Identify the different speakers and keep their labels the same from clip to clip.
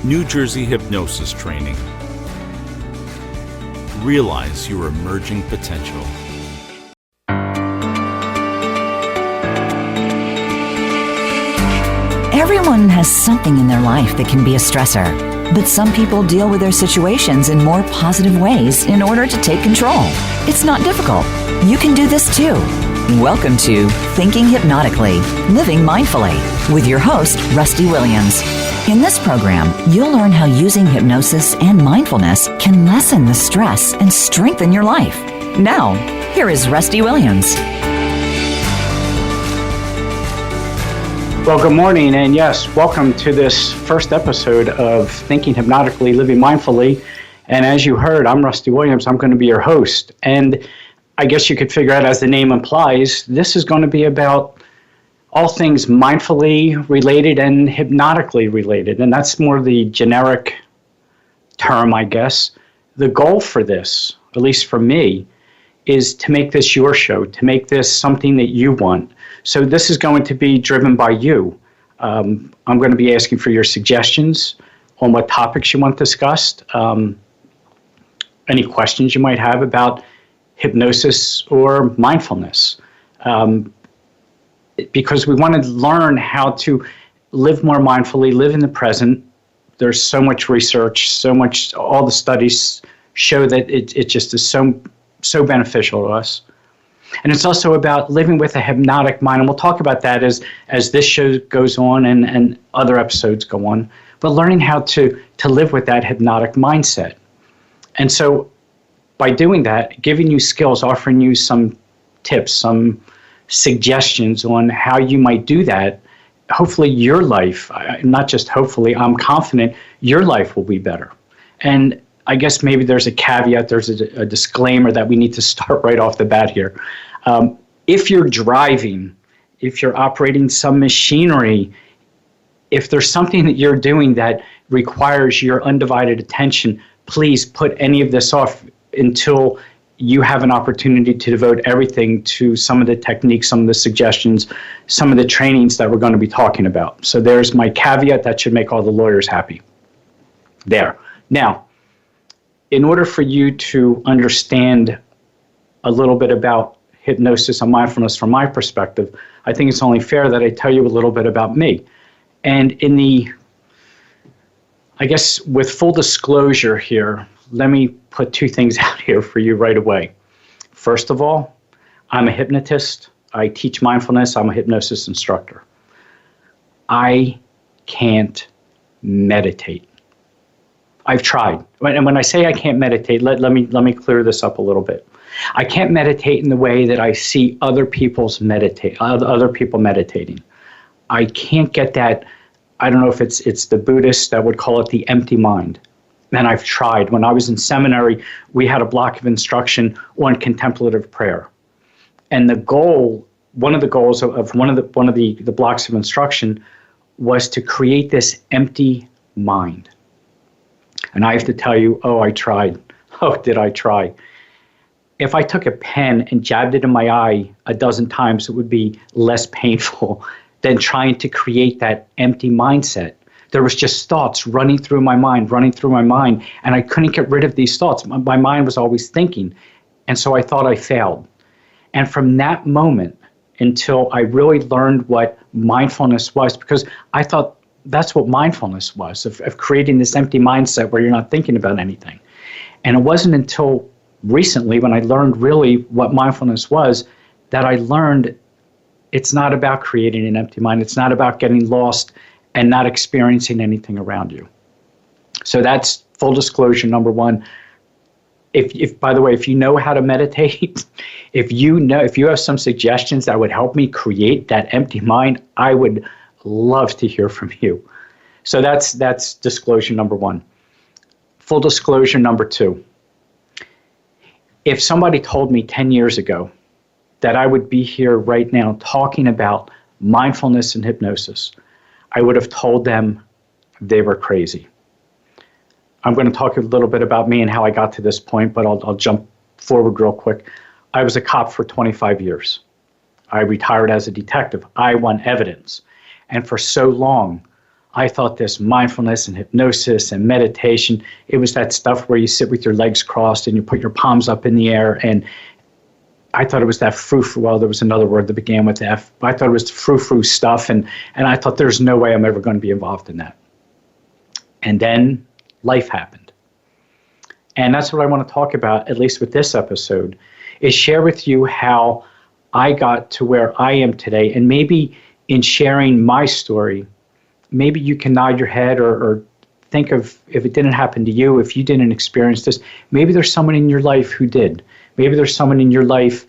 Speaker 1: New Jersey Hypnosis Training. Realize your emerging potential.
Speaker 2: Everyone has something in their life that can be a stressor, but some people deal with their situations in more positive ways in order to take control. It's not difficult. You can do this too. Welcome to Thinking Hypnotically, Living Mindfully, with your host, Rusty Williams. In this program, you'll learn how using hypnosis and mindfulness can lessen the stress and strengthen your life. Now, here is Rusty Williams.
Speaker 3: Well, good morning, and yes, welcome to this first episode of Thinking Hypnotically, Living Mindfully. And as you heard, I'm Rusty Williams. I'm going to be your host. And I guess you could figure out, as the name implies, this is going to be about all things mindfully related and hypnotically related. And that's more the generic term, I guess. The goal for this, at least for me, is to make this your show, to make this something that you want. So this is going to be driven by you. I'm going to be asking for your suggestions on what topics you want discussed, any questions you might have about hypnosis or mindfulness. Because we want to learn how to live more mindfully, live in the present. There's so much research, so much, all the studies show that it just is so beneficial to us. And it's also about living with a hypnotic mind, and we'll talk about that as this show goes on and other episodes go on, but learning how to live with that hypnotic mindset. And so by doing that, giving you skills, offering you some tips, some suggestions on how you might do that, hopefully your life, not just hopefully, I'm confident your life will be better. And I guess maybe there's a caveat, there's a disclaimer that we need to start right off the bat here. If you're driving, if you're operating some machinery, if there's something that you're doing that requires your undivided attention, please put any of this off until you have an opportunity to devote everything to some of the techniques, some of the suggestions, some of the trainings that we're going to be talking about. So there's my caveat that should make all the lawyers happy. There. Now, in order for you to understand a little bit about hypnosis and mindfulness from my perspective, I think it's only fair that I tell you a little bit about me. And I guess with full disclosure here, let me put two things out here for you right away. First of all, I'm a hypnotist. I teach mindfulness. I'm a hypnosis instructor. I can't meditate. I've tried. And when I say I can't meditate, let me clear this up a little bit. I can't meditate in the way that I see other people meditating. I can't get that. I don't know if it's the Buddhists that would call it the empty mind. And I've tried. When I was in seminary, we had a block of instruction on contemplative prayer. And the goal, one of the goals of one of the blocks of instruction was to create this empty mind. And I have to tell you, I tried. Oh, did I try? If I took a pen and jabbed it in my eye a dozen times, it would be less painful than trying to create that empty mindset. There was just thoughts running through my mind, and I couldn't get rid of these thoughts. My mind was always thinking, and so I thought I failed. And from that moment until I really learned what mindfulness was, because I thought that's what mindfulness was, of creating this empty mindset where you're not thinking about anything. And it wasn't until recently when I learned really what mindfulness was that I learned it's not about creating an empty mind. It's not about getting lost and not experiencing anything around you. So that's full disclosure number one. If by the way, if you know how to meditate, if you have some suggestions that would help me create that empty mind, I would love to hear from you. So that's disclosure number one. Full disclosure number two. If somebody told me 10 years ago that I would be here right now talking about mindfulness and hypnosis, I would have told them they were crazy. I'm going to talk a little bit about me and how I got to this point, but I'll jump forward real quick. I was a cop for 25 years. I retired as a detective. I want evidence. And for so long, I thought this mindfulness and hypnosis and meditation, it was that stuff where you sit with your legs crossed and you put your palms up in the air. And I thought it was that frou-frou, well, there was another word that began with F. I thought it was frou-frou stuff, and I thought there's no way I'm ever going to be involved in that. And then life happened. And that's what I want to talk about, at least with this episode, is share with you how I got to where I am today. And maybe in sharing my story, maybe you can nod your head or think of, if it didn't happen to you, if you didn't experience this, maybe there's someone in your life who did. Maybe there's someone in your life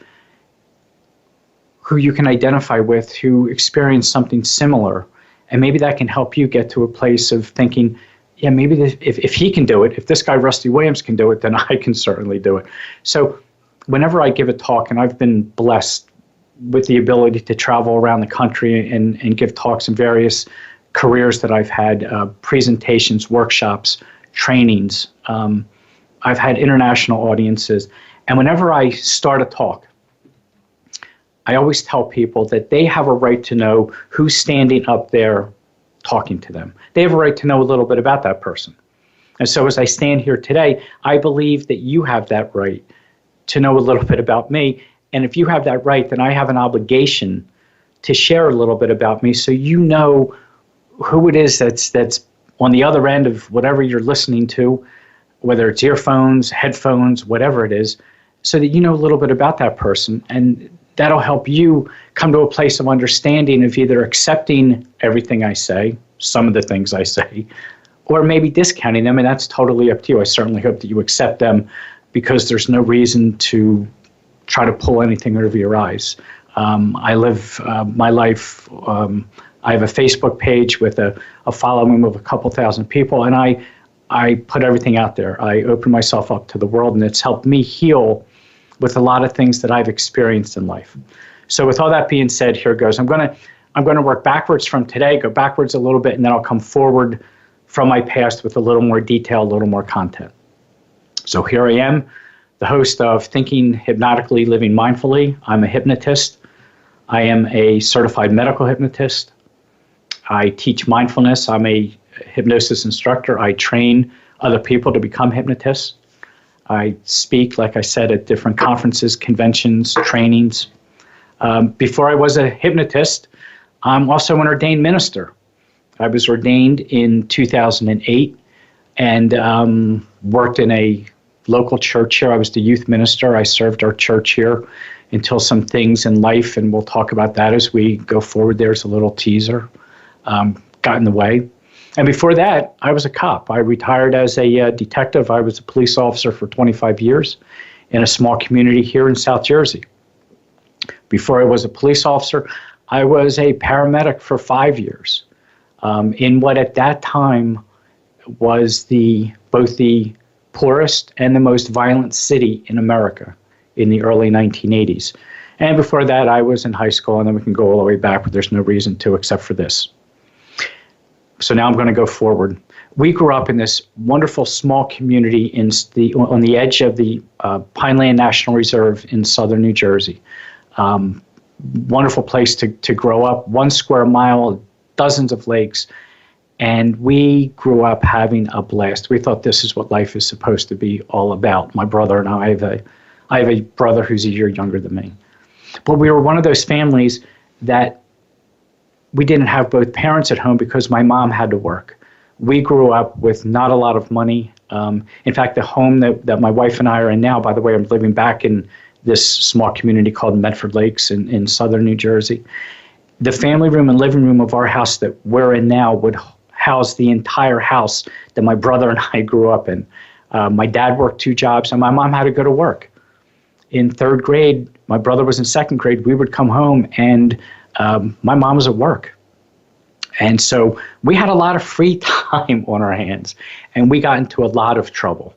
Speaker 3: who you can identify with who experienced something similar. And maybe that can help you get to a place of thinking, yeah, maybe if he can do it, if this guy Rusty Williams can do it, then I can certainly do it. So whenever I give a talk, and I've been blessed with the ability to travel around the country and give talks in various careers that I've had, presentations, workshops, trainings. I've had international audiences. And whenever I start a talk, I always tell people that they have a right to know who's standing up there talking to them. They have a right to know a little bit about that person. And so as I stand here today, I believe that you have that right to know a little bit about me. And if you have that right, then I have an obligation to share a little bit about me so you know who it is that's on the other end of whatever you're listening to, whether it's earphones, headphones, whatever it is, so that you know a little bit about that person. And that'll help you come to a place of understanding of either accepting everything I say, some of the things I say, or maybe discounting them, and that's totally up to you. I certainly hope that you accept them because there's no reason to try to pull anything out of your eyes. I live my life, I have a Facebook page with a following of a couple thousand people, and I put everything out there. I open myself up to the world, and it's helped me heal with a lot of things that I've experienced in life. So with all that being said, here goes. I'm going to work backwards from today, go backwards a little bit, and then I'll come forward from my past with a little more detail, a little more content. So here I am, the host of Thinking Hypnotically, Living Mindfully. I'm a hypnotist. I am a certified medical hypnotist. I teach mindfulness. I'm a hypnosis instructor. I train other people to become hypnotists. I speak, like I said, at different conferences, conventions, trainings. Before I was a hypnotist, I'm also an ordained minister. I was ordained in 2008 and worked in a local church here. I was the youth minister. I served our church here until some things in life, and we'll talk about that as we go forward. There's a little teaser, got in the way. And before that, I was a cop. I retired as a detective. I was a police officer for 25 years in a small community here in South Jersey. Before I was a police officer, I was a paramedic for 5 years in what at that time was both the poorest and the most violent city in America in the early 1980s. And before that, I was in high school, and then we can go all the way back, but there's no reason to except for this. So now I'm going to go forward. We grew up in this wonderful small community on the edge of the Pineland National Reserve in southern New Jersey. Wonderful place to grow up, 1 square mile, dozens of lakes. And we grew up having a blast. We thought this is what life is supposed to be all about. My brother and I have a brother who's a year younger than me. But we were one of those families that we didn't have both parents at home because my mom had to work. We grew up with not a lot of money. In fact, the home that my wife and I are in now, by the way, I'm living back in this small community called Medford Lakes in southern New Jersey. The family room and living room of our house that we're in now would house the entire house that my brother and I grew up in. My dad worked 2 jobs, and my mom had to go to work. In 3rd grade, my brother was in 2nd grade, we would come home, and my mom was at work. And so we had a lot of free time on our hands, and we got into a lot of trouble.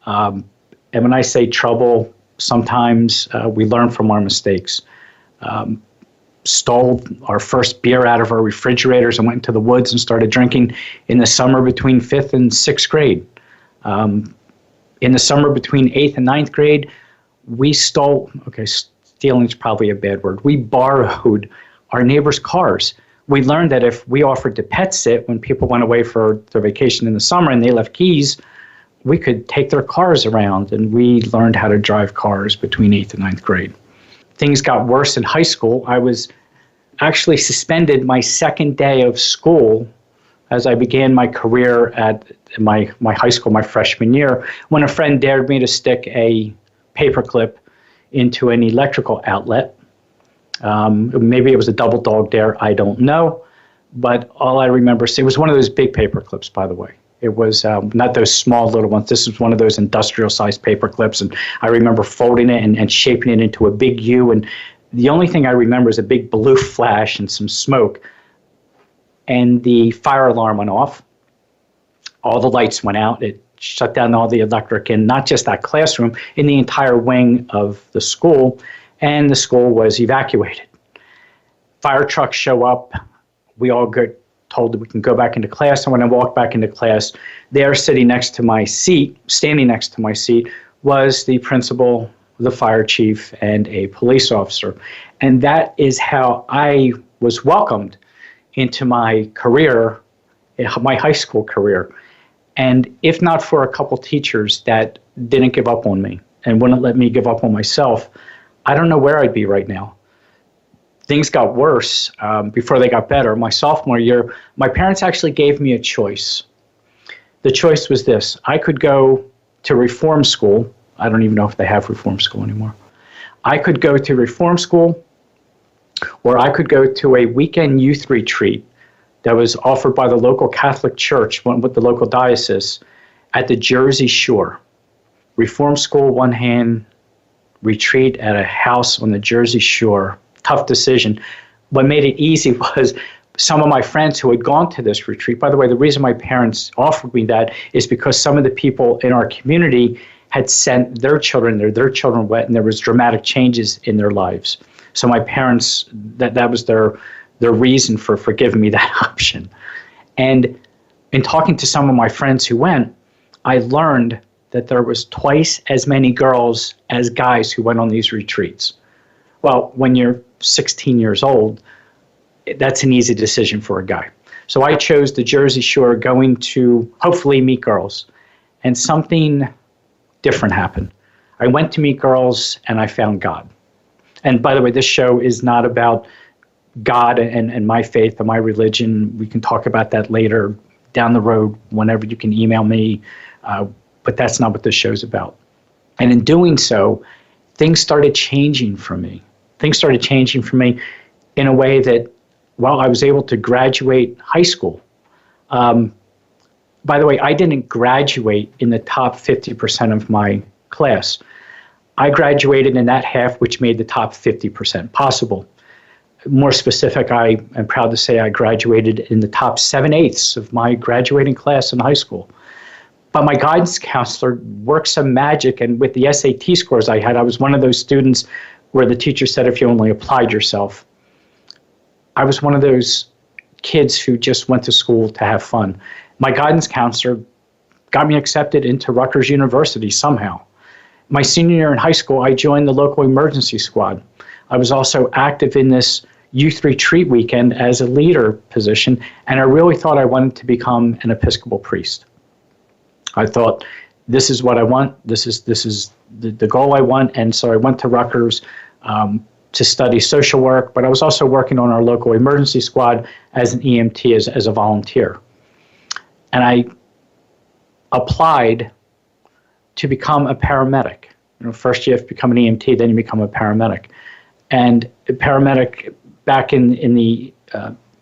Speaker 3: And when I say trouble, sometimes we learn from our mistakes. Stole our first beer out of our refrigerators and went into the woods and started drinking in the summer between 5th and 6th grade. In the summer between 8th and 9th grade, we stole, stealing is probably a bad word. We borrowed our neighbors' cars. we learned that if we offered to pet sit when people went away for their vacation in the summer and they left keys, we could take their cars around, and we learned how to drive cars between 8th and 9th grade. Things got worse in high school. I was actually suspended my second day of school as I began my career at my high school, my freshman year, when a friend dared me to stick a paperclip into an electrical outlet. Maybe it was a double dog dare, I don't know. But all I remember, it was one of those big paper clips, by the way. It was not those small little ones. This was one of those industrial-sized paper clips, and I remember folding it and shaping it into a big U. And the only thing I remember is a big blue flash and some smoke. And the fire alarm went off. All the lights went out. It shut down all the electric in not just that classroom, in the entire wing of the school. And the school was evacuated. Fire trucks show up. We all get told that we can go back into class. And when I walked back into class, there standing next to my seat, was the principal, the fire chief, and a police officer. And that is how I was welcomed into my career, my high school career. And if not for a couple teachers that didn't give up on me and wouldn't let me give up on myself, I don't know where I'd be right now. Things got worse before they got better. My sophomore year, my parents actually gave me a choice. The choice was this. I could go to reform school. I don't even know if they have reform school anymore. I could go to reform school, or I could go to a weekend youth retreat that was offered by the local Catholic Church with the local diocese at the Jersey Shore. Reform school one hand, retreat at a house on the Jersey Shore. Tough decision. What made it easy was some of my friends who had gone to this retreat. By the way, the reason my parents offered me that is because some of the people in our community had sent their children there. Their children went, and there was dramatic changes in their lives. So my parents, that was their reason for giving me that option. And in talking to some of my friends who went, I learned that there was twice as many girls as guys who went on these retreats. Well, when you're 16 years old, that's an easy decision for a guy. So I chose the Jersey Shore, going to hopefully meet girls. And something different happened. I went to meet girls, and I found God. And by the way, this show is not about God and my faith or my religion. We can talk about that later down the road whenever you can email me. But that's not what this show's about. And in doing so, things started changing for me. Things started changing for me in a way that, while I was able to graduate high school, by the way, I didn't graduate in the top 50% of my class. I graduated in that half which made the top 50% possible. More specific, I am proud to say I graduated in the top 7/8 of my graduating class in high school. But my guidance counselor worked some magic, and with the SAT scores I had, I was one of those students where the teacher said if you only applied yourself. I was one of those kids who just went to school to have fun. My guidance counselor got me accepted into Rutgers University somehow. My senior year in high school, I joined the local emergency squad. I was also active in this youth retreat weekend as a leader position, and I really thought I wanted to become an Episcopal priest. I thought, this is what I want, this is the goal I want, and so I went to Rutgers to study social work, but I was also working on our local emergency squad as an EMT, as a volunteer. And I applied to become a paramedic. First you have to become an EMT, then you become a paramedic. And a paramedic back in the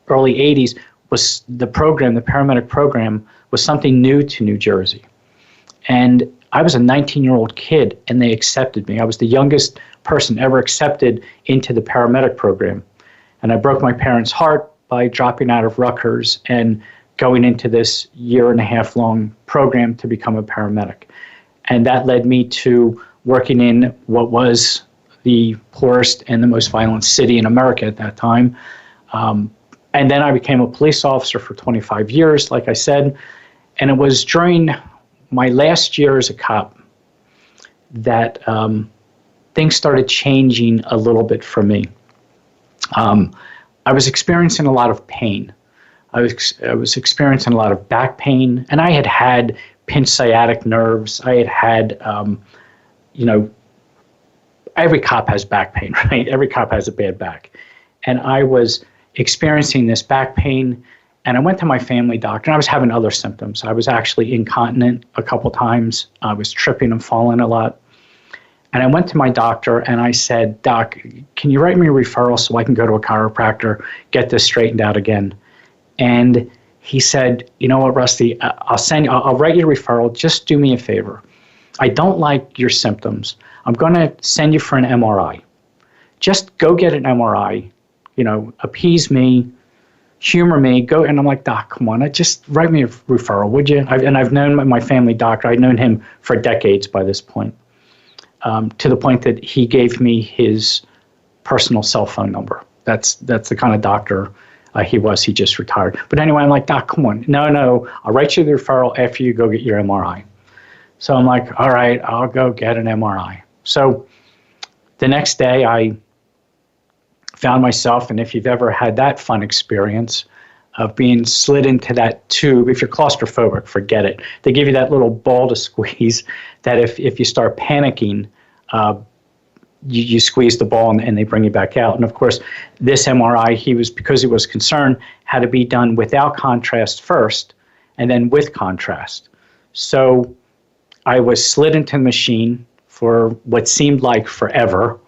Speaker 3: early 80s was the paramedic program was something new to New Jersey. And I was a 19-year-old kid, and they accepted me. I was the youngest person ever accepted into the paramedic program. And I broke my parents' heart by dropping out of Rutgers and going into this 1.5 year long program to become a paramedic. And that led me to working in what was the poorest and the most violent city in America at that time. And then I became a police officer for 25 years, like I said. And it was during my last year as a cop that things started changing a little bit for me. I was experiencing a lot of pain. I was experiencing a lot of back pain, and I had pinched sciatic nerves. I had every cop has back pain, right? Every cop has a bad back. And I was experiencing this back pain, and I went to my family doctor, and I was having other symptoms. I was actually incontinent a couple times. I was tripping and falling a lot. And I went to my doctor, and I said, Doc, can you write me a referral so I can go to a chiropractor, get this straightened out again? And he said, you know what, Rusty, I'll write you a referral. Just do me a favor. I don't like your symptoms. I'm going to send you for an MRI. Just go get an MRI, appease me, humor me, go. And I'm like, Doc, come on, just write me a referral, would you? I've known my family doctor. I'd known him for decades by this point, to the point that he gave me his personal cell phone number. That's the kind of doctor he was. He just retired. But anyway, I'm like, Doc, come on. No, I'll write you the referral after you go get your MRI. So I'm like, all right, I'll go get an MRI. So the next day I found myself, and if you've ever had that fun experience of being slid into that tube, if you're claustrophobic, forget it. They give you that little ball to squeeze that if you start panicking, you squeeze the ball and they bring you back out. And of course, this MRI, because he was concerned, had to be done without contrast first and then with contrast. So I was slid into the machine for what seemed like forever,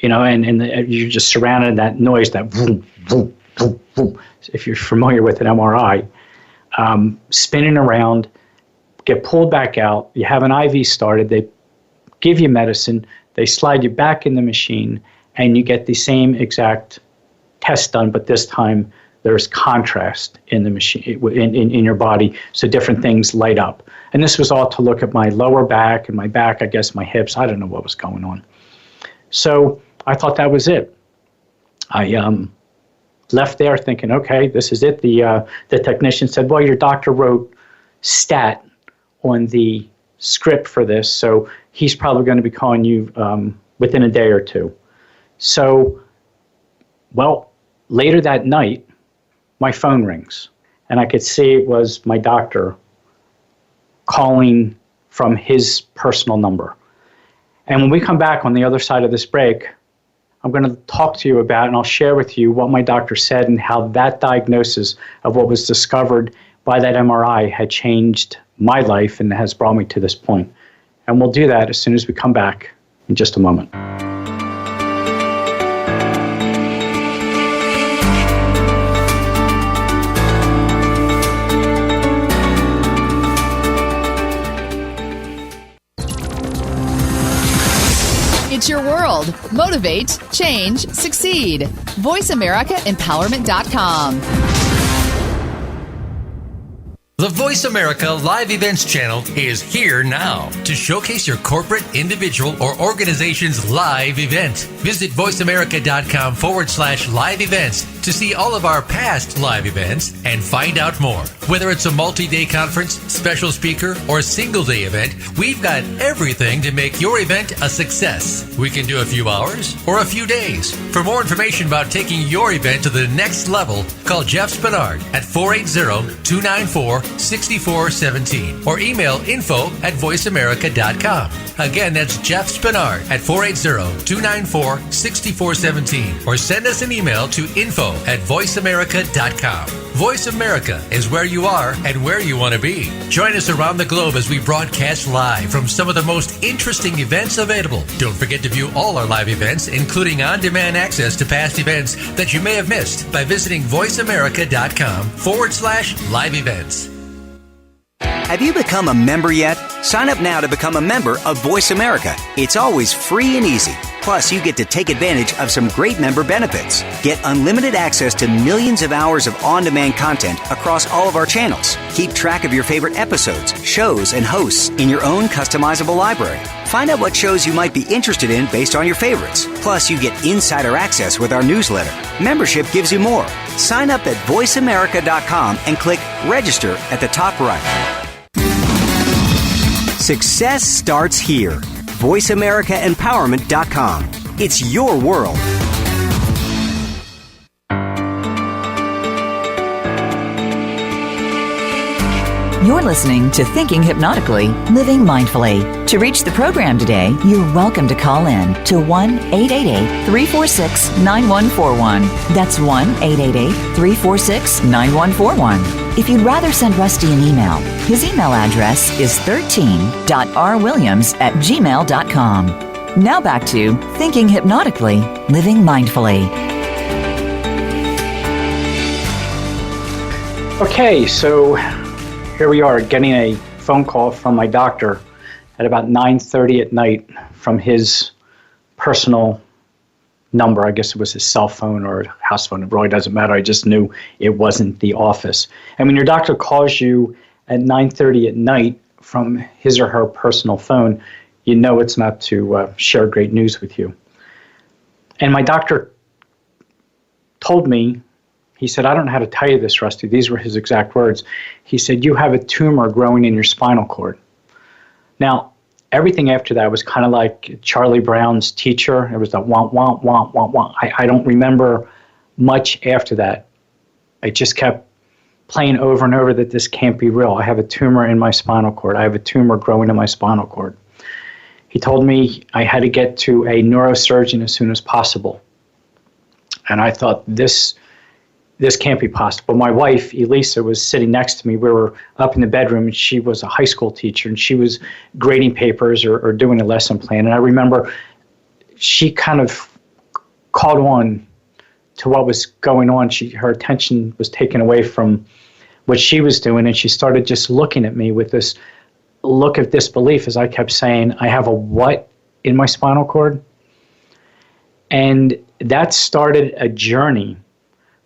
Speaker 3: and you're just surrounded in that noise, that vroom, vroom, vroom, vroom. If you're familiar with an MRI, spinning around, get pulled back out, you have an IV started, they give you medicine, they slide you back in the machine, and you get the same exact test done, but this time there's contrast in the machine, in your body, so different things light up. And this was all to look at my lower back and my back, I guess my hips. I don't know what was going on. So I thought that was it. I left there thinking, okay, this is it. The technician said, well, your doctor wrote stat on the script for this, so he's probably going to be calling you within a day or two. So, well, later that night, my phone rings, and I could see it was my doctor calling from his personal number. And when we come back on the other side of this break, I'm going to talk to you about, and I'll share with you what my doctor said and how that diagnosis of what was discovered by that MRI had changed my life and has brought me to this point. And we'll do that as soon as we come back in just a moment.
Speaker 4: It's your world. Motivate, change, succeed. VoiceAmericaEmpowerment.com.
Speaker 5: The Voice America Live Events channel is here now to showcase your corporate, individual, or organization's live event. Visit voiceamerica.com/live events to see all of our past live events and find out more. Whether it's a multi-day conference, special speaker, or single-day event, we've got everything to make your event a success. We can do a few hours or a few days. For more information about taking your event to the next level, call Jeff Spinard at 480-294-6417 or email info@voiceamerica.com. Again, that's Jeff Spinard at 480-294-6417 or send us an email to info@voiceamerica.com. Voice America is where you are and where you want to be. Join us around the globe as we broadcast live from some of the most interesting events available. Don't forget to view all our live events, including on-demand access to past events that you may have missed by visiting voiceamerica.com/live events.
Speaker 6: Have you become a member yet? Sign up now to become a member of Voice America. It's always free and easy. Plus, you get to take advantage of some great member benefits. Get unlimited access to millions of hours of on-demand content across all of our channels. Keep track of your favorite episodes, shows, and hosts in your own customizable library. Find out what shows you might be interested in based on your favorites. Plus, you get insider access with our newsletter. Membership gives you more. Sign up at voiceamerica.com and click register at the top right. Success starts here. VoiceAmericaEmpowerment.com. It's your world.
Speaker 2: You're listening to Thinking Hypnotically, Living Mindfully. To reach the program today, you're welcome to call in to 1-888-346-9141. That's 1-888-346-9141. If you'd rather send Rusty an email, his email address is 13.rwilliams@gmail.com. Now back to Thinking Hypnotically, Living Mindfully.
Speaker 3: Okay, so here we are getting a phone call from my doctor at about 9:30 at night from his personal number. I guess it was his cell phone or house phone. It really doesn't matter. I just knew it wasn't the office. And when your doctor calls you at 9:30 at night from his or her personal phone, you know it's not to share great news with you. And my doctor told me, he said, I don't know how to tell you this, Rusty. These were his exact words. He said, you have a tumor growing in your spinal cord. Now, everything after that was kind of like Charlie Brown's teacher. It was the womp, womp, womp, womp, womp. I don't remember much after that. I just kept playing over and over that this can't be real. I have a tumor in my spinal cord. I have a tumor growing in my spinal cord. He told me I had to get to a neurosurgeon as soon as possible. And I thought, this can't be possible. My wife, Elisa, was sitting next to me. We were up in the bedroom, and she was a high school teacher, and she was grading papers or doing a lesson plan. And I remember she kind of caught on to what was going on. Her attention was taken away from what she was doing, and she started just looking at me with this look of disbelief as I kept saying, I have a what in my spinal cord? And that started a journey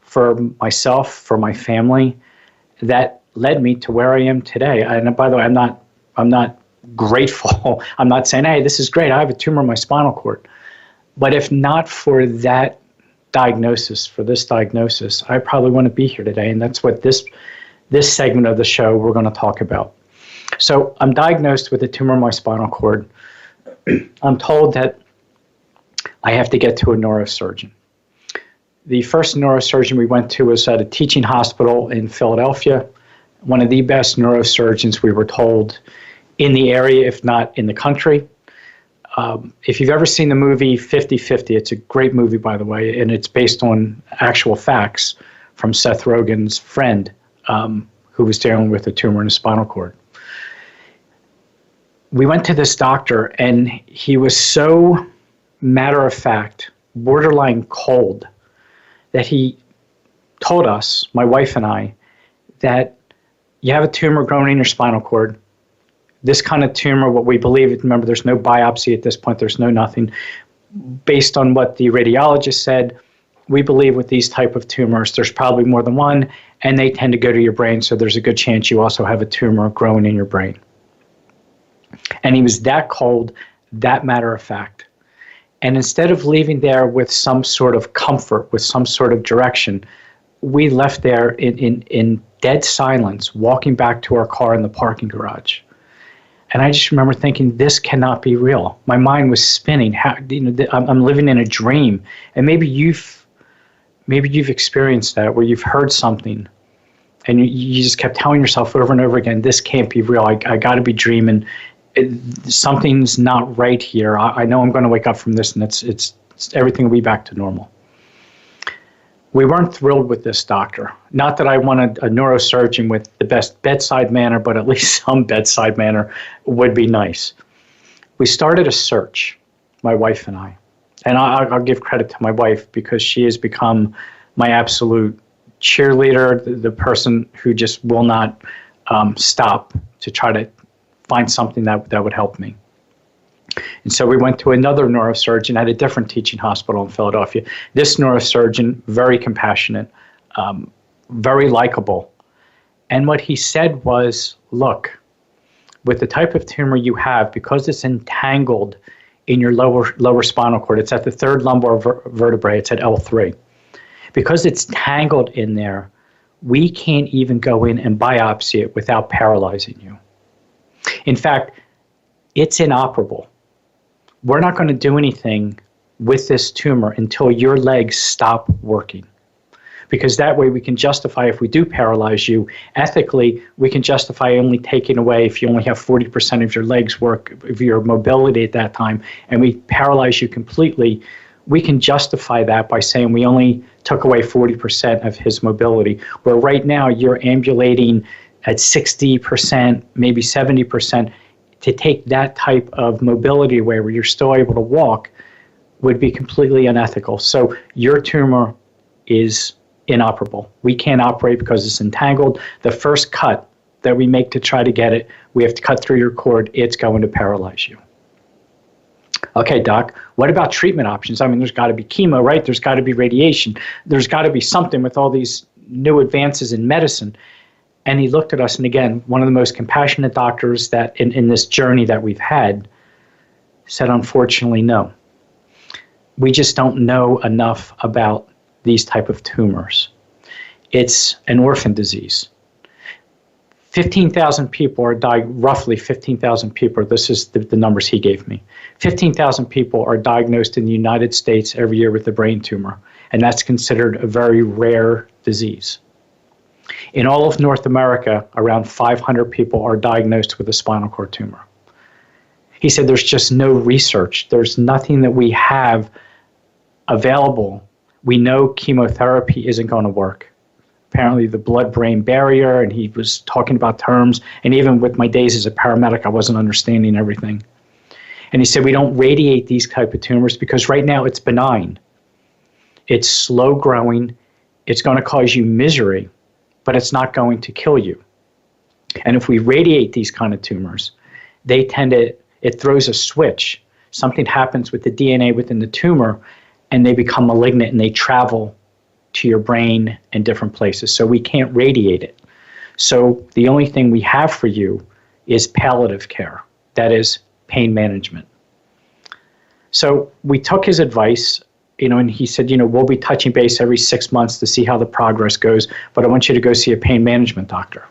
Speaker 3: for myself, for my family, that led me to where I am today. And by the way, I'm not grateful. I'm not saying, hey, this is great. I have a tumor in my spinal cord. But if not for that diagnosis, I probably wouldn't be here today. And that's what this segment of the show we're going to talk about. So I'm diagnosed with a tumor in my spinal cord. I'm told that I have to get to a neurosurgeon. The first neurosurgeon we went to was at a teaching hospital in Philadelphia, one of the best neurosurgeons, we were told, in the area, if not in the country. If you've ever seen the movie 50/50, it's a great movie, by the way, and it's based on actual facts from Seth Rogen's friend who was dealing with a tumor in his spinal cord. We went to this doctor, and he was so matter-of-fact, borderline cold, that he told us, my wife and I, that you have a tumor growing in your spinal cord. This kind of tumor, what we believe, remember, there's no biopsy at this point, there's no nothing. Based on what the radiologist said, we believe with these type of tumors, there's probably more than one, and they tend to go to your brain, so there's a good chance you also have a tumor growing in your brain. And he was that cold, that matter-of-fact. And instead of leaving there with some sort of comfort, with some sort of direction, we left there in dead silence, walking back to our car in the parking garage. And I just remember thinking, this cannot be real. My mind was spinning. I'm living in a dream. And maybe you've experienced that, where you've heard something, and you just kept telling yourself over and over again, this can't be real. I got to be dreaming. Something's not right here. I know I'm going to wake up from this, and it's everything will be back to normal. We weren't thrilled with this doctor. Not that I wanted a neurosurgeon with the best bedside manner, but at least some bedside manner would be nice. We started a search, my wife and I. And I'll give credit to my wife, because she has become my absolute cheerleader, the person who just will not stop to try to find something that would help me. And so we went to another neurosurgeon at a different teaching hospital in Philadelphia. This neurosurgeon, very compassionate, very likable. And what he said was, look, with the type of tumor you have, because it's entangled in your lower spinal cord, it's at the third lumbar vertebrae, it's at L3. Because it's tangled in there, we can't even go in and biopsy it without paralyzing you. In fact, it's inoperable. We're not going to do anything with this tumor until your legs stop working. because that way we can justify if we do paralyze you, ethically, we can justify only taking away if you only have 40% of your legs work, of your mobility at that time, and we paralyze you completely. We can justify that by saying we only took away 40% of his mobility, where right now you're ambulating at 60%, maybe 70%. To take that type of mobility away where you're still able to walk would be completely unethical. So your tumor is inoperable. We can't operate because it's entangled. The first cut that we make to try to get it, we have to cut through your cord. It's going to paralyze you. Okay, doc, what about treatment options? I mean, there's got to be chemo, right? There's got to be radiation. There's got to be something with all these new advances in medicine. And he looked at us, and again, one of the most compassionate doctors that in this journey that we've had said, unfortunately, no. We just don't know enough about these type of tumors. It's an orphan disease. 15,000 people are roughly 15,000 people, this is the numbers he gave me. 15,000 people are diagnosed in the United States every year with a brain tumor, and that's considered a very rare disease. In all of North America, around 500 people are diagnosed with a spinal cord tumor. He said there's just no research. There's nothing that we have available. We know chemotherapy isn't going to work. Apparently the blood-brain barrier, and he was talking about terms, and even with my days as a paramedic, I wasn't understanding everything. And he said we don't radiate these type of tumors because right now it's benign. It's slow growing. It's going to cause you misery, but it's not going to kill you. And if we radiate these kind of tumors, it throws a switch. Something happens with the DNA within the tumor, and they become malignant, and they travel to your brain in different places. So we can't radiate it. So the only thing we have for you is palliative care. That is pain management. So we took his advice, and he said, we'll be touching base every 6 months to see how the progress goes, but I want you to go see a pain management doctor.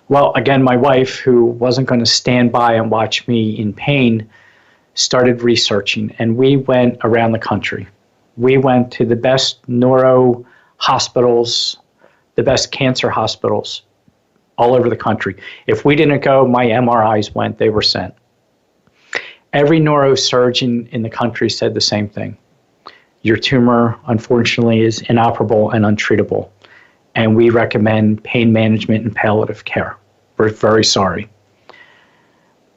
Speaker 3: Well, again, my wife, who wasn't going to stand by and watch me in pain, started researching, and we went around the country. We went to the best neuro hospitals, the best cancer hospitals all over the country. If we didn't go, my MRIs went, they were sent. Every neurosurgeon in the country said the same thing. Your tumor, unfortunately, is inoperable and untreatable, and we recommend pain management and palliative care. We're very sorry.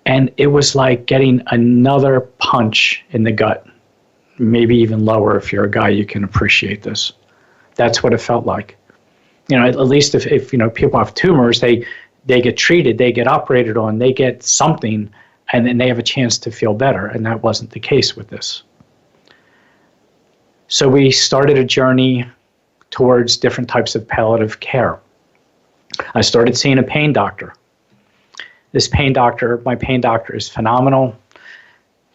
Speaker 3: And it was like getting another punch in the gut. Maybe even lower. If you're a guy, you can appreciate this. That's what it felt like. At least if people have tumors, they get treated, they get operated on, they get something, and then they have a chance to feel better. And that wasn't the case with this. So we started a journey towards different types of palliative care. I started seeing a pain doctor. My pain doctor is phenomenal.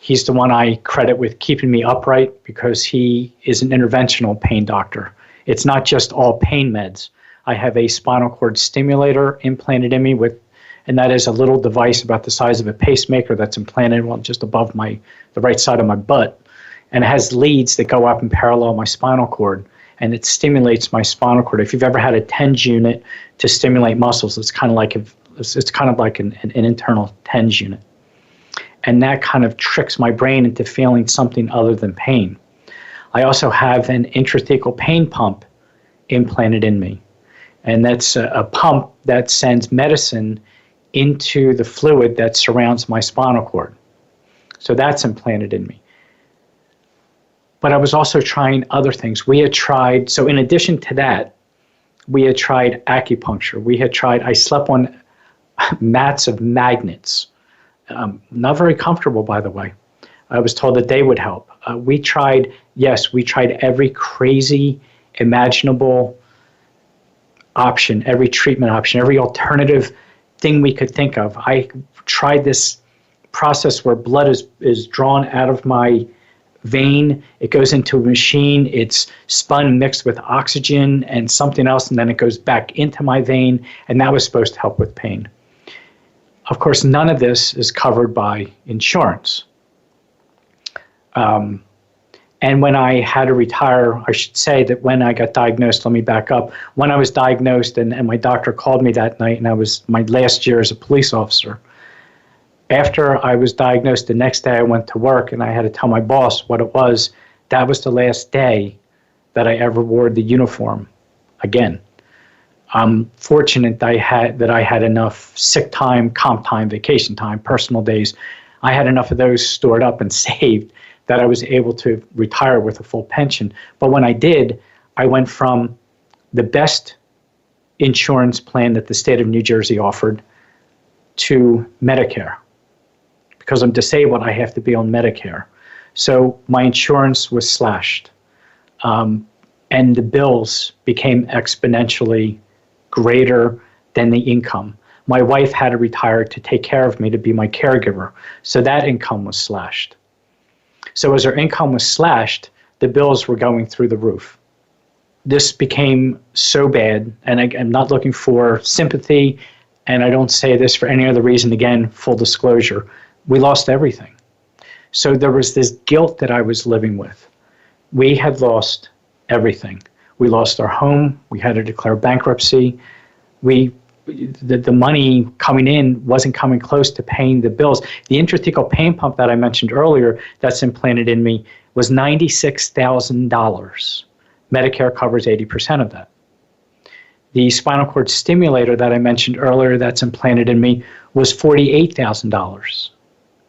Speaker 3: He's the one I credit with keeping me upright because he is an interventional pain doctor. It's not just all pain meds. I have a spinal cord stimulator implanted in me and that is a little device about the size of a pacemaker that's implanted just above the right side of my butt. And it has leads that go up and parallel my spinal cord, and it stimulates my spinal cord. If you've ever had a TENS unit to stimulate muscles, it's kind of like an internal TENS unit. And that kind of tricks my brain into feeling something other than pain. I also have an intrathecal pain pump implanted in me. And that's a pump that sends medicine into the fluid that surrounds my spinal cord. So that's implanted in me. But I was also trying other things. So in addition to that, we had tried acupuncture. I slept on mats of magnets. Not very comfortable, by the way. I was told that they would help. We tried every crazy imaginable option, every treatment option, every alternative thing we could think of. I tried this process where blood is drawn out of my vein. It goes into a machine. It's spun mixed with oxygen and something else, and then it goes back into my vein, and that was supposed to help with pain. Of course, none of this is covered by insurance. And when I had to retire, I should say that when I got diagnosed, let me back up. When I was diagnosed and my doctor called me that night, and I was my last year as a police officer. After I was diagnosed, the next day I went to work and I had to tell my boss what it was. That was the last day that I ever wore the uniform again. I'm fortunate that I had enough sick time, comp time, vacation time, personal days. I had enough of those stored up and saved that I was able to retire with a full pension. But when I did, I went from the best insurance plan that the state of New Jersey offered to Medicare. Because I'm disabled, I have to be on Medicare. So my insurance was slashed. And the bills became exponentially greater than the income. My wife had to retire to take care of me, to be my caregiver. So that income was slashed. So as our income was slashed, the bills were going through the roof. This became so bad, and I'm not looking for sympathy, and I don't say this for any other reason. Again, full disclosure, we lost everything. So there was this guilt that I was living with. We had lost everything. We lost our home. We had to declare bankruptcy. The money coming in wasn't coming close to paying the bills. The intrathecal pain pump that I mentioned earlier that's implanted in me was $96,000. Medicare covers 80% of that. The spinal cord stimulator that I mentioned earlier that's implanted in me was $48,000.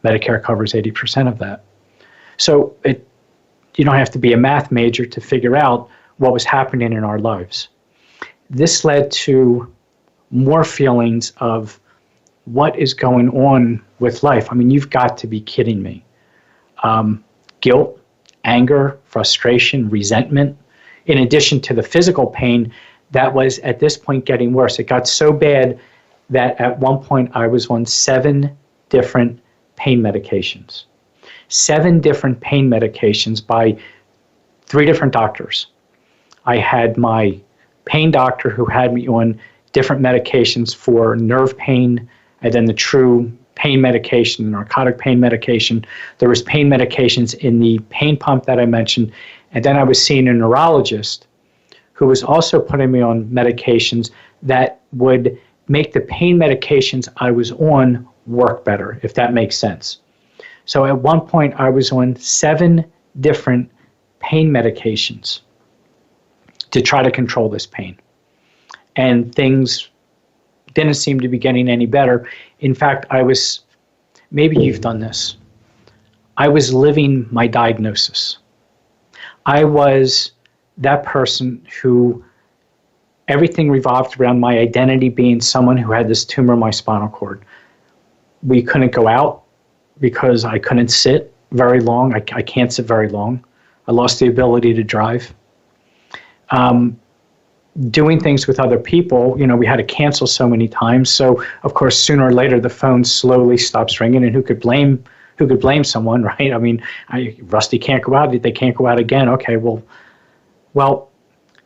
Speaker 3: Medicare covers 80% of that. So you don't have to be a math major to figure out what was happening in our lives. This led to more feelings of what is going on with life. I mean, you've got to be kidding me. Guilt, anger, frustration, resentment, in addition to the physical pain that was at this point getting worse. It got so bad that at one point I was on 7 different pain medications. 7 different pain medications by 3 different doctors. I had my pain doctor who had me on different medications for nerve pain, and then the true pain medication, narcotic pain medication. There was pain medications in the pain pump that I mentioned, and then I was seeing a neurologist who was also putting me on medications that would make the pain medications I was on work better, if that makes sense. So at one point, I was on 7 different pain medications to try to control this pain. And things didn't seem to be getting any better. In fact, maybe you've done this. I was living my diagnosis. I was that person who everything revolved around my identity being someone who had this tumor in my spinal cord. We couldn't go out because I couldn't sit very long. I can't sit very long. I lost the ability to drive. Doing things with other people, we had to cancel so many times. So, of course, sooner or later, the phone slowly stops ringing, and who could blame someone, right? I mean, Rusty can't go out. They can't go out again. Okay, well,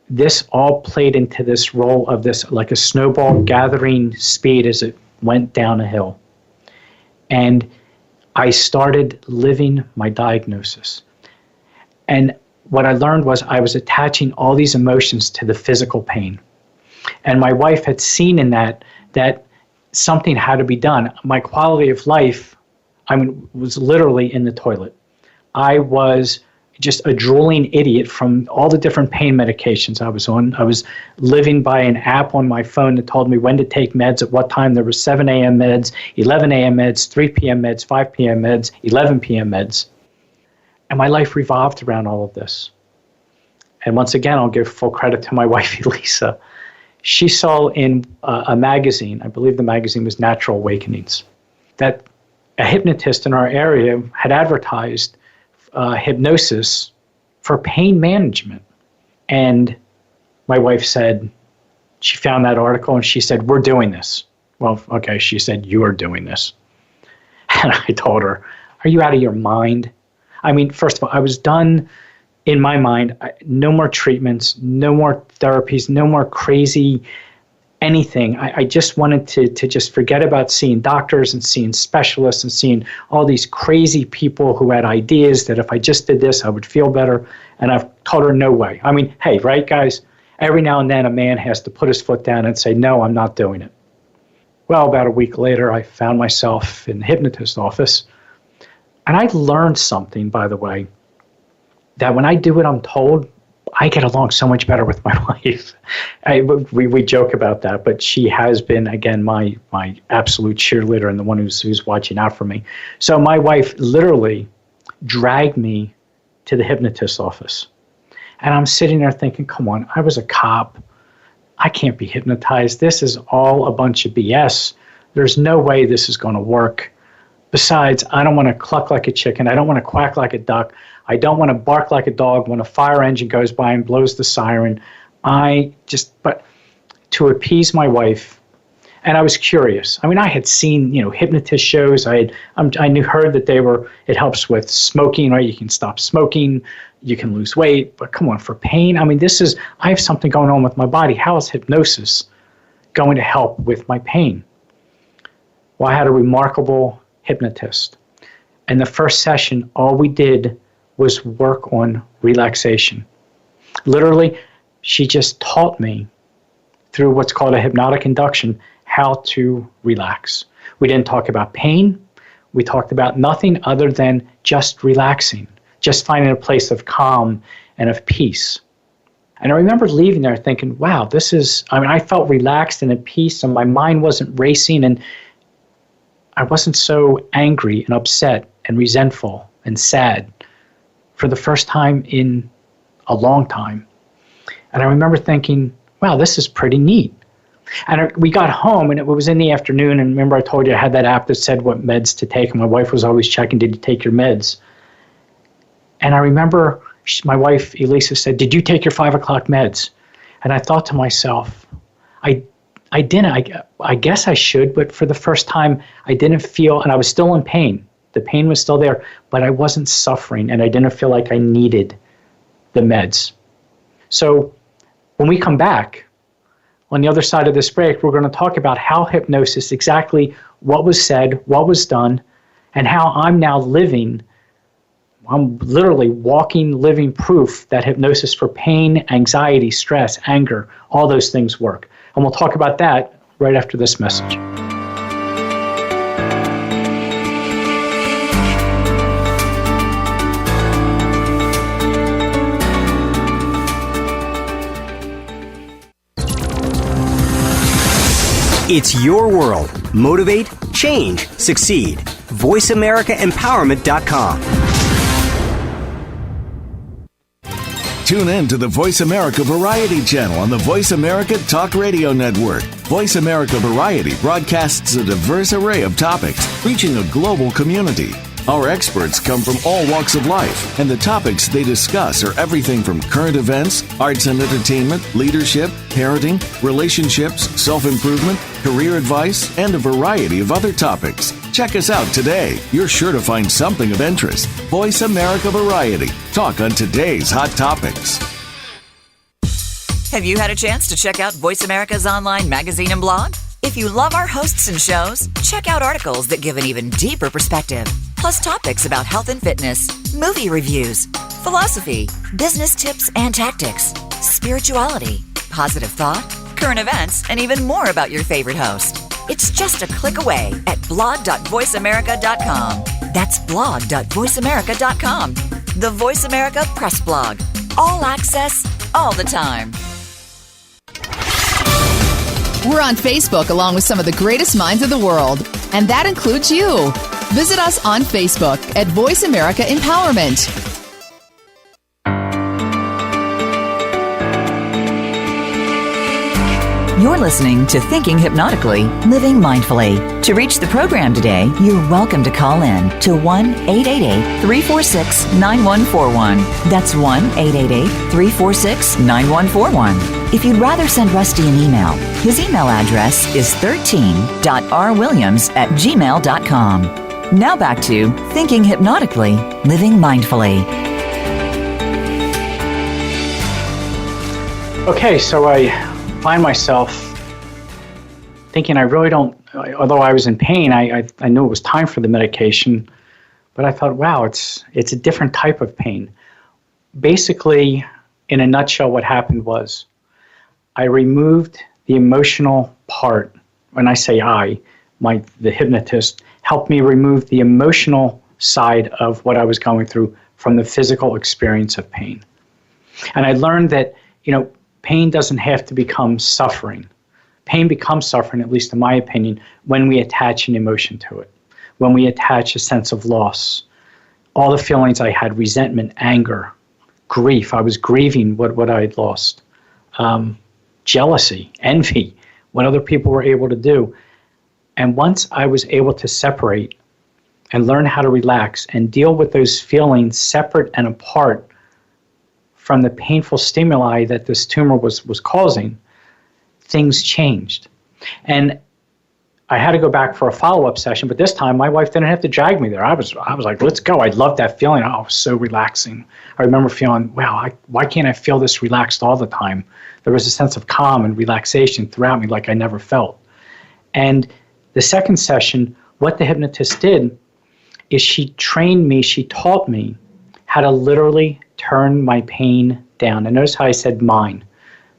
Speaker 3: this all played into this role of this, like a snowball gathering speed as it went down a hill. And I started living my diagnosis. And what I learned was I was attaching all these emotions to the physical pain. And my wife had seen in that something had to be done. My quality of life, was literally in the toilet. I was just a drooling idiot from all the different pain medications I was on. I was living by an app on my phone that told me when to take meds, at what time. There were 7 a.m. meds, 11 a.m. meds, 3 p.m. meds, 5 p.m. meds, 11 p.m. meds. And my life revolved around all of this. And once again, I'll give full credit to my wife, Elisa. She saw in a magazine, I believe the magazine was Natural Awakenings, that a hypnotist in our area had advertised hypnosis for pain management. And my wife said, she found that article and she said, "We're doing this." Well, okay, she said, "You're doing this." And I told her, "Are you out of your mind?" I mean, first of all, I was done in my mind. No more treatments, no more therapies, no more crazy anything. I just wanted to just forget about seeing doctors and seeing specialists and seeing all these crazy people who had ideas that if I just did this, I would feel better. And I've told her, no way. I mean, hey, right, guys? Every now and then a man has to put his foot down and say, no, I'm not doing it. Well, about a week later, I found myself in the hypnotist's office. And I learned something, by the way, that when I do what I'm told, I get along so much better with my wife. We joke about that, but she has been, again, my absolute cheerleader and the one who's watching out for me. So my wife literally dragged me to the hypnotist's office. And I'm sitting there thinking, come on, I was a cop. I can't be hypnotized. This is all a bunch of BS. There's no way this is going to work. Besides, I don't want to cluck like a chicken. I don't want to quack like a duck. I don't want to bark like a dog when a fire engine goes by and blows the siren. But to appease my wife, and I was curious. I mean, I had seen, hypnotist shows. I heard that it helps with smoking, right? You can stop smoking, you can lose weight, but come on, for pain. I mean, I have something going on with my body. How is hypnosis going to help with my pain? Well, I had a remarkable hypnotist. And the first session, all we did was work on relaxation. Literally, she just taught me through what's called a hypnotic induction how to relax. We didn't talk about pain. We talked about nothing other than just relaxing, just finding a place of calm and of peace. And I remember leaving there thinking, wow, I felt relaxed and at peace, and my mind wasn't racing, and I wasn't so angry and upset and resentful and sad for the first time in a long time. And I remember thinking, wow, this is pretty neat. And we got home, and it was in the afternoon, and remember I told you I had that app that said what meds to take, and my wife was always checking, did you take your meds? And I remember my wife, Elisa, said, did you take your 5 o'clock meds? And I thought to myself, I didn't. I guess I should, but for the first time, I didn't feel, and I was still in pain. The pain was still there, but I wasn't suffering, and I didn't feel like I needed the meds. So when we come back, on the other side of this break, we're going to talk about how hypnosis, exactly what was said, what was done, and how I'm now I'm literally walking, living proof that hypnosis for pain, anxiety, stress, anger, all those things work. And we'll talk about that right after this message.
Speaker 6: It's your world. Motivate, change, succeed. VoiceAmericaEmpowerment.com.
Speaker 7: Tune in to the Voice America Variety channel on the Voice America Talk Radio Network. Voice America Variety broadcasts a diverse array of topics, reaching a global community. Our experts come from all walks of life, and the topics they discuss are everything from current events, arts and entertainment, leadership, parenting, relationships, self-improvement, career advice, and a variety of other topics. Check us out today. You're sure to find something of interest. Voice America Variety. Talk on today's hot topics.
Speaker 8: Have you had a chance to check out Voice America's online magazine and blog? If you love our hosts and shows, check out articles that give an even deeper perspective. Plus topics about health and fitness, movie reviews, philosophy, business tips and tactics, spirituality, positive thought, current events, and even more about your favorite host. It's just a click away at blog.voiceamerica.com. That's blog.voiceamerica.com. The Voice America Press Blog. All access, all the time.
Speaker 4: We're on Facebook along with some of the greatest minds of the world, and that includes you. Visit us on Facebook at Voice America Empowerment.
Speaker 2: You're listening to Thinking Hypnotically, Living Mindfully. To reach the program today, you're welcome to call in to 1-888-346-9141. That's 1-888-346-9141. If you'd rather send Rusty an email, his email address is 13.rwilliams@gmail.com. Now back to Thinking Hypnotically, Living Mindfully.
Speaker 3: Okay, so I find myself thinking I really don't, although I was in pain, I knew it was time for the medication, but I thought, wow, it's a different type of pain. Basically, in a nutshell, what happened was I removed the emotional part. When I say the hypnotist helped me remove the emotional side of what I was going through from the physical experience of pain. And I learned that, pain doesn't have to become suffering. Pain becomes suffering, at least in my opinion, when we attach an emotion to it, when we attach a sense of loss. All the feelings I had, resentment, anger, grief, I was grieving what I had lost, jealousy, envy, what other people were able to do. And once I was able to separate and learn how to relax and deal with those feelings separate and apart from the painful stimuli that this tumor was causing, things changed. And I had to go back for a follow-up session, but this time my wife didn't have to drag me there. I was like, let's go. I loved that feeling. Oh, it was so relaxing. I remember feeling, wow, why can't I feel this relaxed all the time? There was a sense of calm and relaxation throughout me like I never felt. And the second session, what the hypnotist did is she trained me, she taught me how to literally turn my pain down. And notice how I said mine,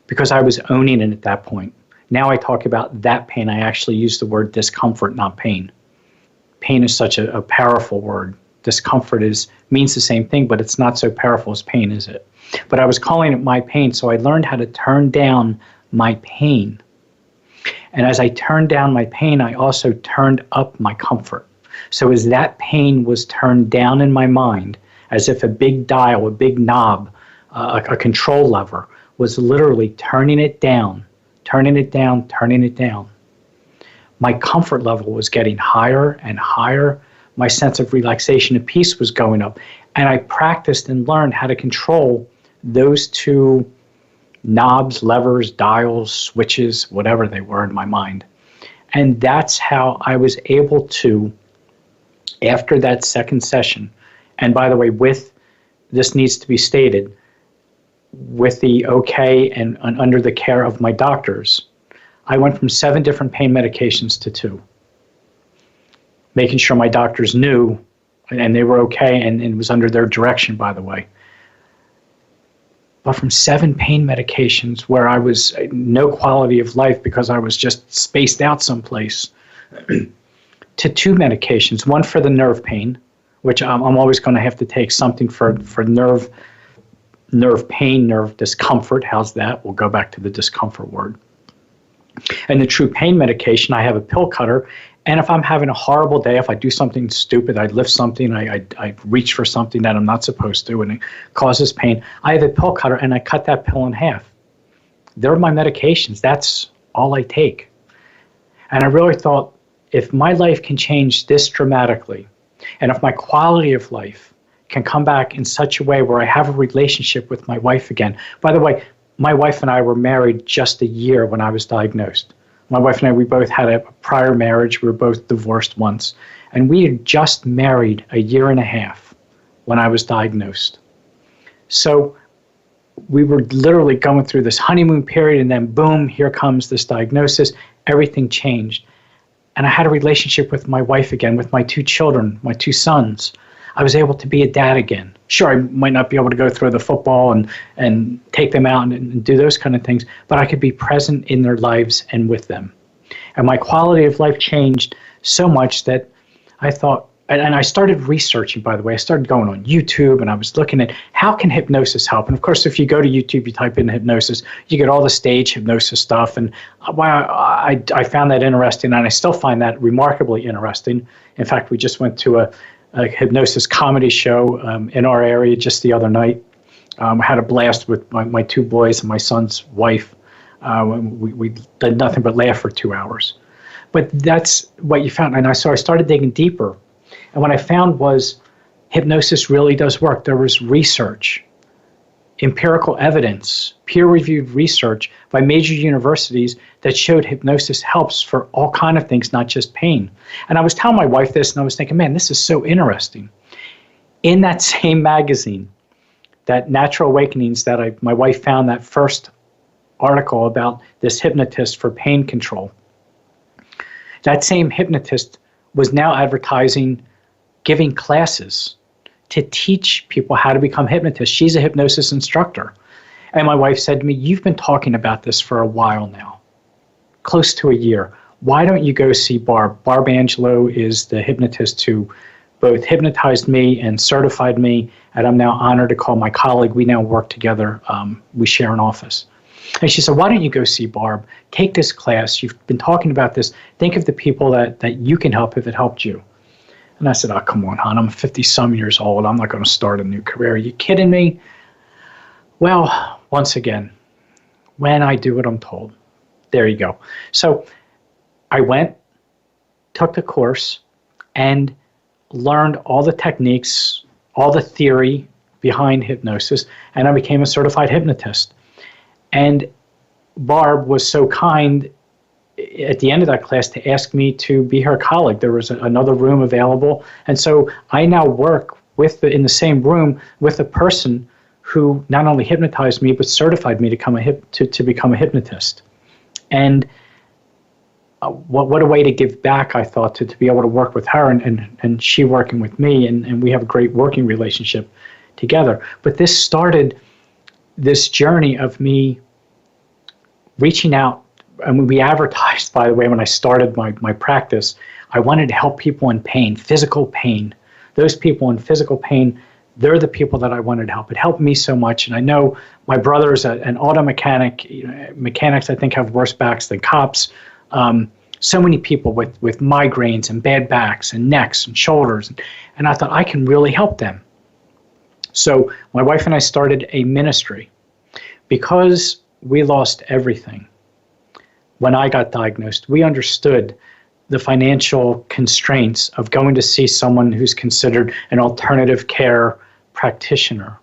Speaker 3: because I was owning it at that point. Now I talk about that pain. I actually use the word discomfort, not pain. Pain is such a powerful word. Discomfort means the same thing, but it's not so powerful as pain, is it? But I was calling it my pain, so I learned how to turn down my pain. And as I turned down my pain, I also turned up my comfort. So as that pain was turned down in my mind, as if a big dial, a big knob, a control lever was literally turning it down, turning it down, turning it down. My comfort level was getting higher and higher. My sense of relaxation and peace was going up. And I practiced and learned how to control those two knobs, levers, dials, switches, whatever they were in my mind. And that's how I was able to, after that second session, and by the way, this needs to be stated, with the okay and under the care of my doctors, I went from 7 different pain medications to 2. Making sure my doctors knew, and they were okay, and it was under their direction, by the way. But from 7 pain medications where I was no quality of life because I was just spaced out someplace, to 2 medications, one for the nerve pain, which I'm always going to have to take something for nerve pain, nerve discomfort. How's that? We'll go back to the discomfort word. And the true pain medication, I have a pill cutter. And if I'm having a horrible day, if I do something stupid, I lift something, I reach for something that I'm not supposed to, and it causes pain, I have a pill cutter, and I cut that pill in half. They're my medications. That's all I take. And I really thought, if my life can change this dramatically, and if my quality of life can come back in such a way where I have a relationship with my wife again. By the way, my wife and I were married just a year when I was diagnosed. My wife and I, we both had a prior marriage. We were both divorced once. And we had just married a year and a half when I was diagnosed. So we were literally going through this honeymoon period, and then boom, here comes this diagnosis. Everything changed. And I had a relationship with my wife again, with my 2 children, my 2 sons. I was able to be a dad again. Sure, I might not be able to go throw the football and take them out and do those kind of things, but I could be present in their lives and with them. And my quality of life changed so much that I thought, and I started researching, by the way. I started going on YouTube, and I was looking at how can hypnosis help. And of course, if you go to YouTube, you type in hypnosis, you get all the stage hypnosis stuff. And I found that interesting, and I still find that remarkably interesting. In fact, we just went to a hypnosis comedy show in our area just the other night. I had a blast with my 2 boys and my son's wife. We did nothing but laugh for 2 hours. But that's what you found. And so I started digging deeper. And what I found was hypnosis really does work. There was research, empirical evidence, peer-reviewed research by major universities that showed hypnosis helps for all kinds of things, not just pain. And I was telling my wife this, and I was thinking, man, this is so interesting. In that same magazine, that Natural Awakenings, that my wife found that first article about this hypnotist for pain control, That same hypnotist was now advertising, giving classes to teach people how to become hypnotists. She's a hypnosis instructor. And my wife said to me, you've been talking about this for a while now, close to a year. Why don't you go see Barb? Barb Angelo is the hypnotist who both hypnotized me and certified me, and I'm now honored to call my colleague. We now work together. We share an office. And she said, why don't you go see Barb? Take this class. You've been talking about this. Think of the people that you can help if it helped you. And I said, oh, come on, hon. I'm 50-some years old. I'm not going to start a new career. Are you kidding me? Well, once again, when I do what I'm told, there you go. So I went, took the course, and learned all the techniques, all the theory behind hypnosis, and I became a certified hypnotist. And Barb was so kind at the end of that class to ask me to be her colleague. There was another room available, and so I now work in the same room with a person who not only hypnotized me but certified me to become a hypnotist. And what a way to give back, I thought, to be able to work with her and she working with me, and we have a great working relationship together. But this started this journey of me reaching out, and we advertised, by the way, when I started my practice, I wanted to help people in pain, physical pain. Those people in physical pain, they're the people that I wanted to help. It helped me so much, and I know my brother's an auto mechanic. Mechanics, I think, have worse backs than cops. So many people with migraines and bad backs and necks and shoulders, and I thought I can really help them. So my wife and I started a ministry because we lost everything. When I got diagnosed, we understood the financial constraints of going to see someone who's considered an alternative care practitioner.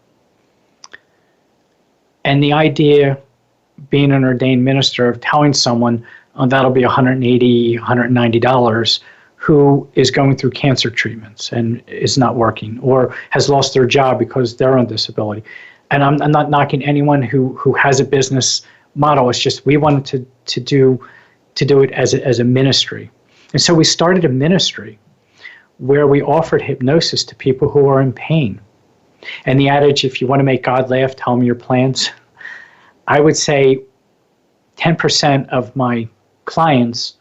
Speaker 3: And the idea, being an ordained minister, of telling someone, oh, that'll be $180, $190, who is going through cancer treatments and is not working or has lost their job because they're on disability. And I'm not knocking anyone who has a business model. It's just we wanted to do it as a ministry. And so we started a ministry where we offered hypnosis to people who are in pain. And the adage, if you want to make God laugh, tell him your plans. I would say 10% of my clients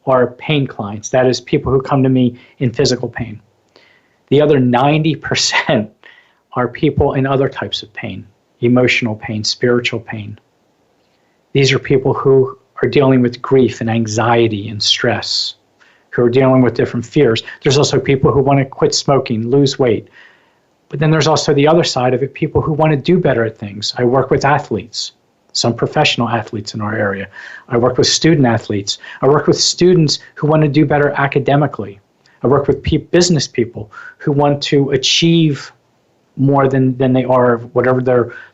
Speaker 3: are pain clients. That is, people who come to me in physical pain. The other 90% are people in other types of pain, emotional pain, spiritual pain. These are people who are dealing with grief and anxiety and stress, who are dealing with different fears. There's also people who want to quit smoking, lose weight. But then there's also the other side of it, people who want to do better at things. I work with athletes, some professional athletes in our area. I work with student athletes. I work with students who want to do better academically. I work with business people who want to achieve more than they are, whatever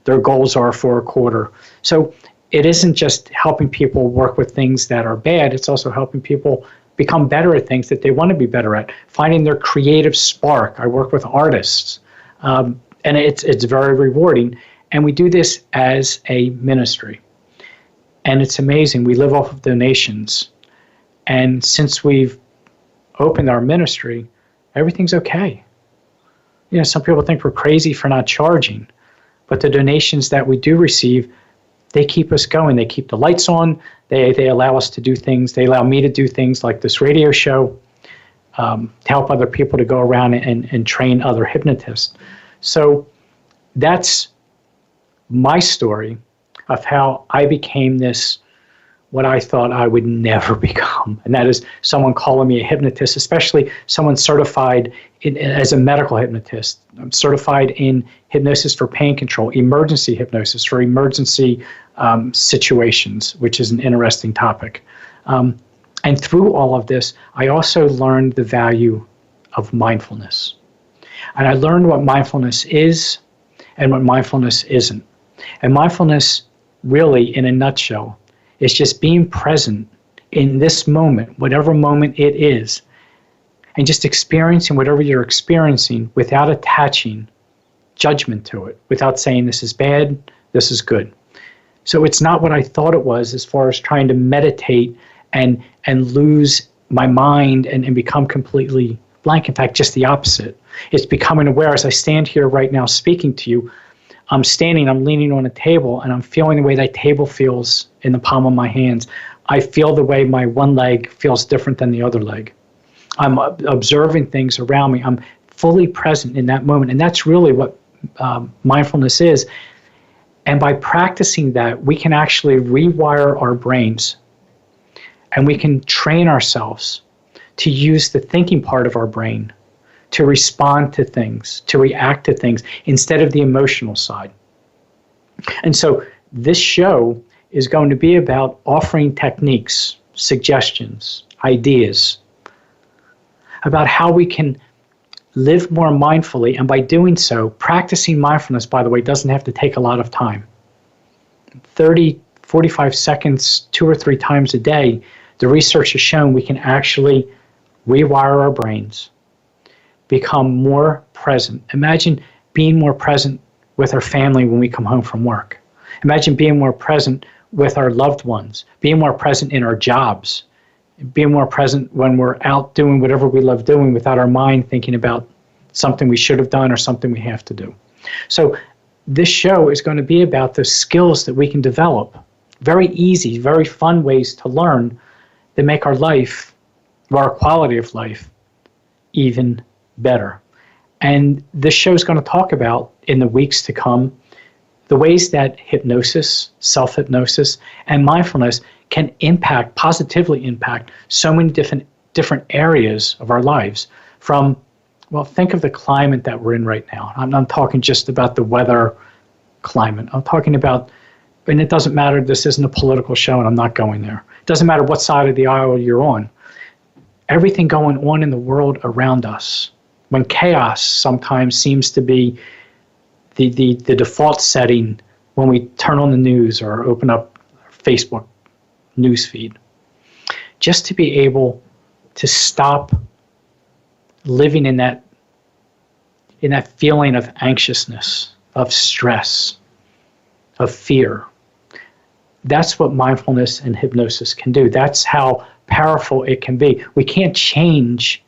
Speaker 3: their goals are for a quarter. So it isn't just helping people work with things that are bad, it's also helping people become better at things that they want to be better at, finding their creative spark. I work with artists, and it's very rewarding. And we do this as a ministry. And it's amazing. We live off of donations. And since we've opened our ministry, everything's okay. You know, some people think we're crazy for not charging, but the donations that we do receive, they keep us going. They keep the lights on. They allow us to do things. They allow me to do things like this radio show, to help other people to go around and train other hypnotists. So that's my story of how I became this, what I thought I would never become. And that is someone calling me a hypnotist, especially someone certified as a medical hypnotist. I'm certified in hypnosis for pain control, emergency hypnosis for emergency situations, which is an interesting topic. And through all of this, I also learned the value of mindfulness. And I learned what mindfulness is and what mindfulness isn't. And mindfulness, really, in a nutshell, is just being present in this moment, whatever moment it is, and just experiencing whatever you're experiencing without attaching judgment to it, without saying this is bad, this is good. So it's not what I thought it was as far as trying to meditate and lose my mind and become completely blank. In fact, just the opposite. It's becoming aware. As I stand here right now speaking to you, I'm leaning on a table, and I'm feeling the way that table feels in the palm of my hands. I feel the way my one leg feels different than the other leg. I'm observing things around me. I'm fully present in that moment. And that's really what mindfulness is. And by practicing that, we can actually rewire our brains, and we can train ourselves to use the thinking part of our brain to respond to things, to react to things, instead of the emotional side. And so this show is going to be about offering techniques, suggestions, ideas about how we can live more mindfully. And by doing so, practicing mindfulness, by the way, doesn't have to take a lot of time. 30, 45 seconds, 2 or 3 times a day, the research has shown we can actually rewire our brains, become more present. Imagine being more present with our family when we come home from work. Imagine being more present with our loved ones, being more present in our jobs, being more present when we're out doing whatever we love doing without our mind thinking about something we should have done or something we have to do. So this show is going to be about the skills that we can develop. Very easy, very fun ways to learn that make our life, or our quality of life, even better. And this show is going to talk about, in the weeks to come, the ways that hypnosis, self-hypnosis, and mindfulness can positively impact so many different areas of our lives. From, well, think of the climate that we're in right now. I'm not talking just about the weather climate. I'm talking about, and it doesn't matter, this isn't a political show and I'm not going there. It doesn't matter what side of the aisle you're on. Everything going on in the world around us, when chaos sometimes seems to be the default setting when we turn on the news or open up Facebook news feed, just to be able to stop living in that feeling of anxiousness, of stress, of fear. That's what mindfulness and hypnosis can do. That's how powerful it can be. We can't change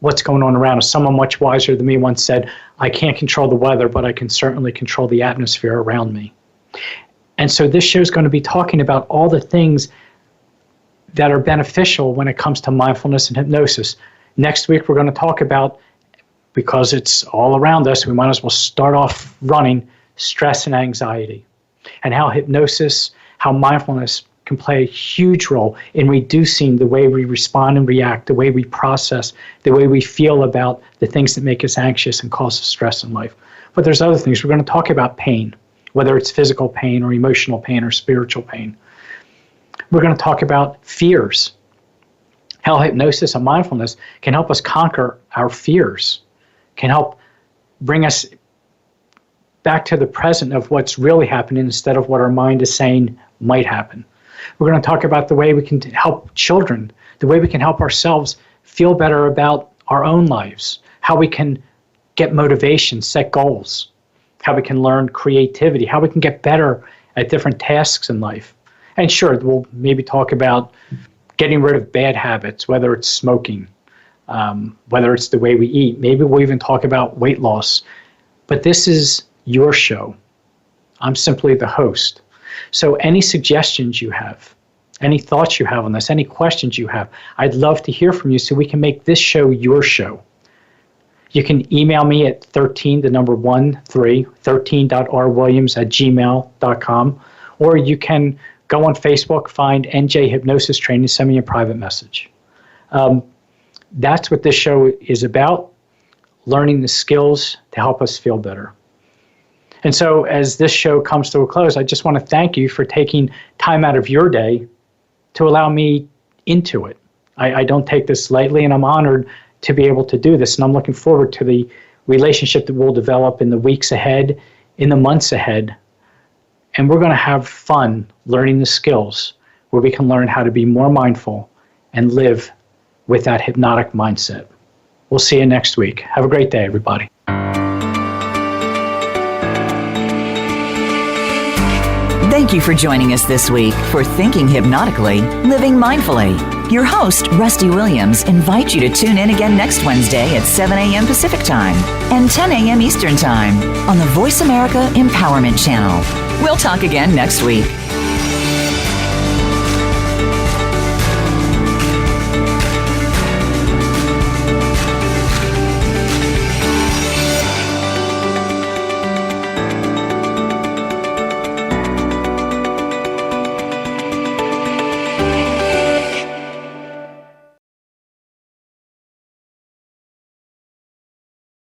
Speaker 3: what's going on around us. Someone much wiser than me once said, I can't control the weather, but I can certainly control the atmosphere around me. And so this show is going to be talking about all the things that are beneficial when it comes to mindfulness and hypnosis. Next week, we're going to talk about, because it's all around us, we might as well start off running, stress and anxiety, and how hypnosis, how mindfulness can play a huge role in reducing the way we respond and react, the way we process, the way we feel about the things that make us anxious and cause us stress in life. But there's other things. We're going to talk about pain, whether it's physical pain or emotional pain or spiritual pain. We're going to talk about fears, how hypnosis and mindfulness can help us conquer our fears, can help bring us back to the present of what's really happening instead of what our mind is saying might happen. We're going to talk about the way we can help children, the way we can help ourselves feel better about our own lives, how we can get motivation, set goals, how we can learn creativity, how we can get better at different tasks in life. And sure, we'll maybe talk about getting rid of bad habits, whether it's smoking, whether it's the way we eat. Maybe we'll even talk about weight loss. But this is your show. I'm simply the host. So any suggestions you have, any thoughts you have on this, any questions you have, I'd love to hear from you so we can make this show your show. You can email me at 13.rwilliams@gmail.com, or you can go on Facebook, find NJ Hypnosis Training, send me a private message. That's what this show is about, learning the skills to help us feel better. And so as this show comes to a close, I just want to thank you for taking time out of your day to allow me into it. I don't take this lightly, and I'm honored to be able to do this. And I'm looking forward to the relationship that we'll develop in the weeks ahead, in the months ahead. And we're going to have fun learning the skills where we can learn how to be more mindful and live with that hypnotic mindset. We'll see you next week. Have a great day, everybody.
Speaker 2: Thank you for joining us this week for Thinking Hypnotically, Living Mindfully. Your host, Rusty Williams, invites you to tune in again next Wednesday at 7 a.m. Pacific Time and 10 a.m. Eastern Time on the Voice America Empowerment Channel. We'll talk again next week.